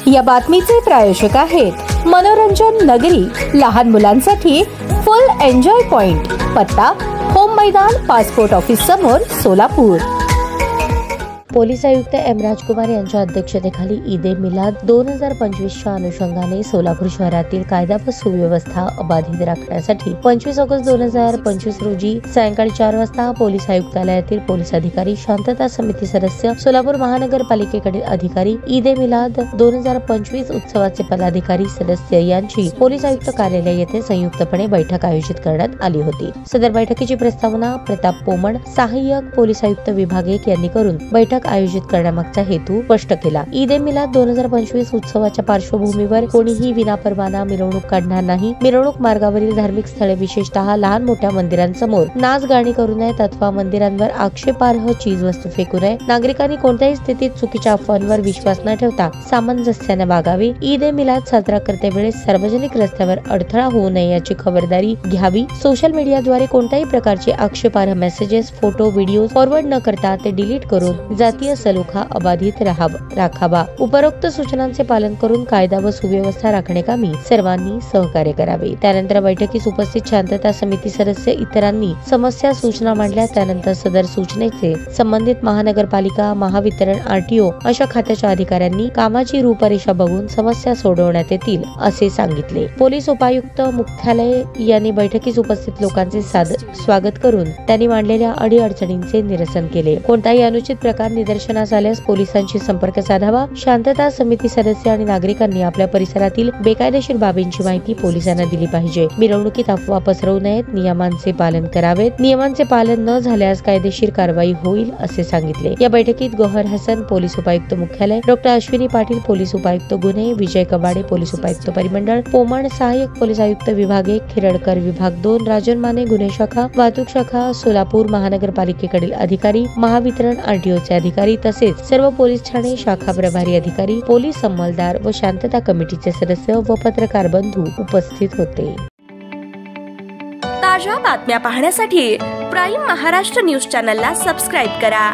या बातमीचे प्रायोजक आहेत मनोरंजन नगरी, लहान मुलांसाठी फुल एन्जॉय पॉइंट, पत्ता होम मैदान, पासपोर्ट ऑफिस समोर, सोलापूर। पोलीस आयुक्त एम राजकुमार यांच्या अध्यक्षतेखाली ईद-ए मिलाद 2025च्या अनुषंगाने सोलापूर शहरातील कायदा व सुव्यवस्था अबाधित राखण्यासाठी 25 ऑगस्ट 2025 रोजी सायंकाळी 4 वाजता पोलीस आयुक्तालयातील पोलीस अधिकारी, शांतता समिती सदस्य, सोलापूर महानगरपालिकेकडील अधिकारी, ईद-ए मिलाद 2025 उत्सवाचे पदाधिकारी सदस्य यांची पोलीस आयुक्त कार्यालय येथे संयुक्तपणे बैठक आयोजित करण्यात आली होती। सदर बैठकीची प्रस्तावना प्रताप पोमण, सहाय्यक पोलीस आयुक्त विभाग 1 यांनी करून बैठक आयोजित करण्यामागचा हेतू स्पष्ट केला। ईद-ए मिलाद 2025 उत्सवाच्या पार्श्वभूमीवर कोणीही विनापरवाना मिरवणूक काढणार नाही। मिरवणूक मार्गावरील धार्मिक स्थळे, विशेषतः लहान मोठ्या मंदिरांसमोर नाच गाणी करू नयेत अथवा मंदिरांवर आक्षेपार्ह चीजवस्तू फेकू नये। नागरिकांनी कोणत्याही स्थितीत चुकीच्या अफवांवर विश्वास न ठेवता सामंजस्याने वागावे। ईद-ए मिलाद साजरा करतेवेळेस सार्वजनिक रस्त्यावर अडथळा होऊ नये याची खबरदारी घ्यावी। सोशल मीडियाद्वारे कोणत्याही प्रकारचे आक्षेपार्ह मेसेजेस, फोटो, व्हिडिओ फॉरवर्ड न करता ते डिलीट करून जातीय सलोखा अबाधित राखावा। उपरोक्त सूचनांचे पालन करून कायदा व सुव्यवस्था राखण्याकामी सर्वांनी सहकार्य करावे। त्यानंतर बैठकीस उपस्थित शांतता समिती सदस्य इतरांनी समस्या, सूचना मांडल्या। त्यानंतर सदर सूचनेचे संबंधित महानगरपालिका, महावितरण, RTO अशा खात्याच्या अधिकाऱ्यांनी कामाची रूपरेषा बघून समस्या सोडवण्यात येतील असे सांगितले। पोलीस उपायुक्त मुख्यालय यांनी बैठकीस उपस्थित लोकांचे स्वागत करून त्यांनी मांडलेल्या अडीअडचणींचे निरसन केले। कोणताही अनुचित प्रकार निदर्शनास आल्यास पोलिसांशी संपर्क साधावा। शांतता समिती सदस्य आणि नागरिकांनी आपल्या परिसरातील बेकायदेशीर बाबींची माहिती पोलिसांना दिली पाहिजे। मिरवणुकीत अफवा पसरवू नयेत, नियमांचे पालन करावेत। नियमांचे पालन न झाल्यास कायदेशीर कारवाई होईल असे सांगितले। या बैठकीत गौहर हसन, पोलीस उपायुक्त मुख्यालय, डॉ. अश्विनी पाटील, पोलीस उपायुक्त गुन्हे, विजय कबाडे, पोलीस उपायुक्त परिमंडळ, पोमण, सहाय्यक पोलीस आयुक्त विभाग 1, खिरडकर विभाग 2, राजन माने गुन्हे शाखा, वाहतूक शाखा, सोलापूर महानगरपालिकेकडील अधिकारी, महावितरण, RTOचे अधिकारी तसेच सर्व पोलीस ठाणे शाखा प्रभारी अधिकारी, पोलीस अंमलदार व शांतता कमिटीचे सदस्य व पत्रकार बंधू उपस्थित होते। ताज्या बातम्या पाहण्यासाठी प्राईम महाराष्ट्र न्यूज चॅनलला सबस्क्राईब करा।